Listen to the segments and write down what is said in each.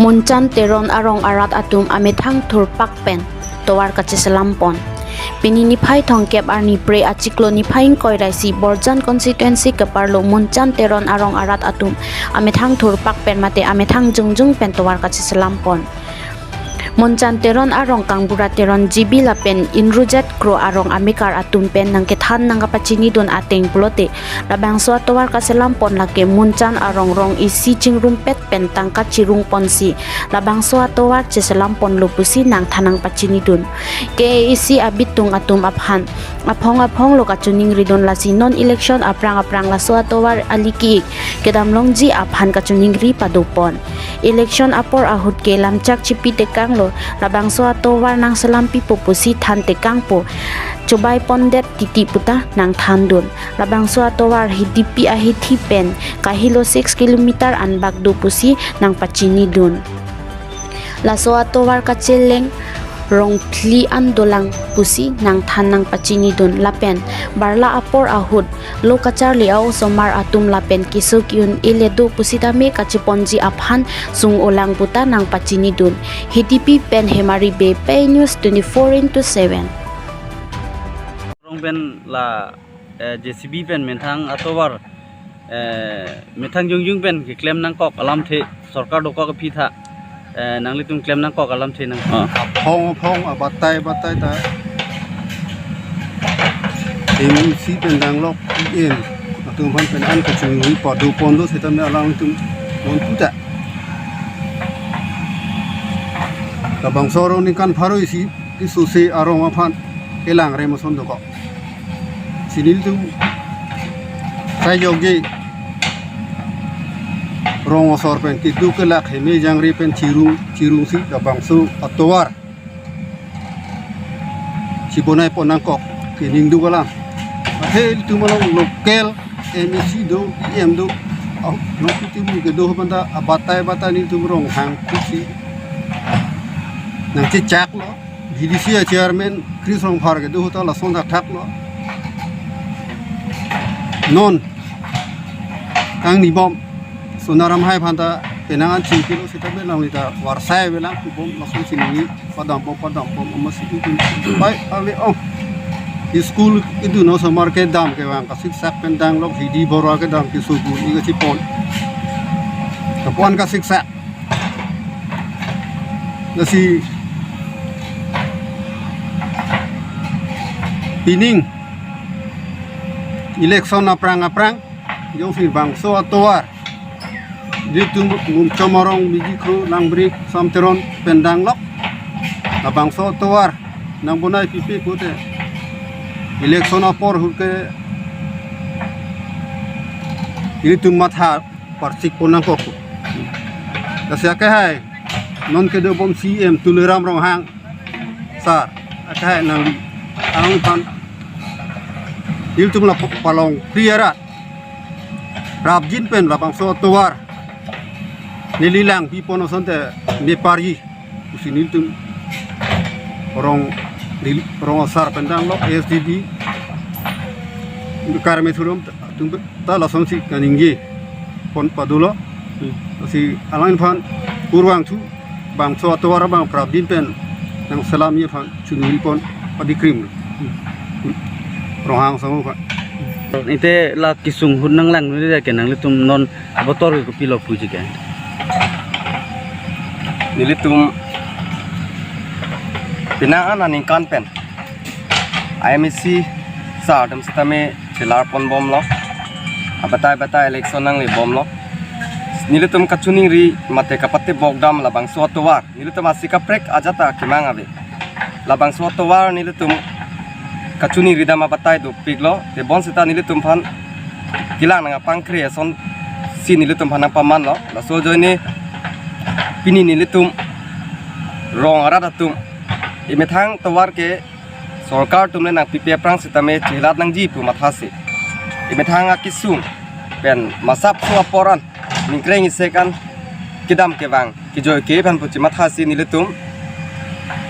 Muncan teron arong arat atum amethang thurpak pen towar kacheselampon pininiphai thongkep arni pre achiklo niphain koiraisi Borjan constituency keparlo muncan teron arong arat atum amethang thurpak pen mate amethang jungjung pen towar kacheselampon Muncan teron arong kangbura teron jibi lapen inrujat kro arong amikar atum pen nangke than nangka pachini don ateng plote labang so towar kaselampon lake muncan arong rong isi chingrumpet pen tangka chirung ponsi labang so towar cheselampon lupusi nang thanang pachini don ke isi abitung atum aphan aphong loka chuning ridon lasi non election aprang la so towar aliki kedamlongji aphan ka chuning ri padupon election apor ahut ke lamchak chipi tekang labang so atowar nang selampi popusi than tekangpo cobai pondet titi puta nang thandun labang so atowar hidipi ahithi pen kahilo 6 km an bagdo pusi nang pachini dun la so atowar kacheleng rong thli andolang pusi nang than nang pachini dun lapen barla apor ahut lokachar liao somar atum lapen kisuk yun iledu pusitame kachiponji aphan sung olang puta nang pachini dun hidipi pen hemari be pay news 24/7 rong pen la JCB pen menthang atowar methang jungjung pen ke claim nang kok alam the sarkar doko ka pitha nang litung claim nang kok alam the nang phong batai ta ini si pendang lok in atung pan pen an kecung ri padu pondo setam alang tung mon puta labang soro ni kan pharu isi ki susi arong aphan elang re moson doko sinil tu sai jogi rong osor pen tidu kelak heme jangri pen cirung si labang su atowar cibonai ponangkok kining du galang he tu malong lokal emisi do em do au no tu mu ke do banda abatai ni tu rong hang kusi nang cicak lo BDC chairman Chris Rong Phar ke do ta la sonda thak lo non ang ni bom Sunaram hai phanta penangan chingkilo sitabe langita warsai belang kubom langsung sini padam pom amasitu bai ave oh school itu no so market dam ke wang kasik sak pendang lok hidi bora ke dam ki suku ni ke cipon kapon kasik sak nasi pining election aprang jauh fir bang so atowar di tunggu ngumcomorong biji kru nang beri samteron pendang lok labang so towar nang bunai pipi kute election apor huke ini tung matha parsik ponang kok kasya ke hai non ke do bom CM tuleram rong hang sar ke hai nang ang pan il tung la palong priarat rabjin pen labang so towar nililang pipono sonte nepari usinil tum rong asar pendang lok SDB karme thurum tum ta la sonsi kaninggi pon padulo si alain phan kurwang thu bang so atowar bang prabdin pen nang salam ye phan chunil pon padikrim rohang samu phan ite la kisung hunang lang ni ke nang litum non abotor ko pilok puji ke nilitum pinaan aning kan pen IMC sa dam sitame chilar pon bom lo abatai election nang le bom lo nilitum kachuning ri mate kapate bogdam labang suatowar nilitum asika prek ajata kimang ave labang suatowar nilitum kachuning ri dam abatai do piglo te bon sita nilitum phan kilang nang pangkre son si nilitum phan paman lo la so joini pini nilitum rong arat atum imethang tawar ke sarkar tumle nang pipe prang sitame chilat nang ji pu mathasi imethang akisung pen masap so aporan ningkreng isekan kidam ke bang kijoy ke ban puchi mathasi nilitum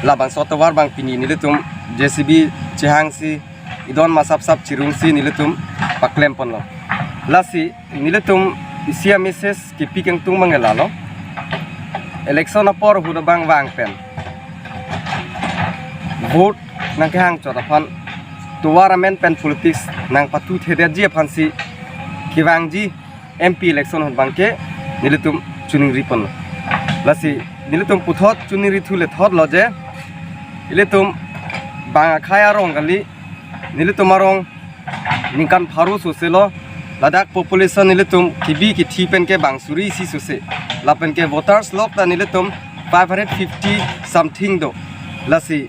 labang sotawar bang pini nilitum JCB chehangsi idon masap sap chirungsi nilitum paklem ponlo lasi nilitum isia meses ki pikeng tung mangelalo election apor huda bang wang pen vote nang ke hang chota phan tournament pen politics nang patu thede je phansi kiwang ji MP election hon bangke nilitum chuning ripon lasi nilitum puthot chuning ri thule thot loje nilitum bang khaya rong gali nilitum arong ningkan pharu soselo ladak population nilitum kibi ki thipen ke bangsuri si sose lapen ke voters lok ta nilitum 550 something do lasi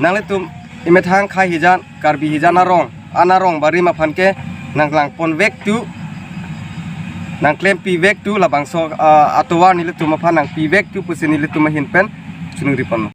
nangletum imethang khai hijan karbi hijan anarong bari ma phan ke nanglang pon vek tu nang claim pi vek tu la bangso atowar nilitum ma phan nang pi vek tu pusi nilitum hin pen chunung ripon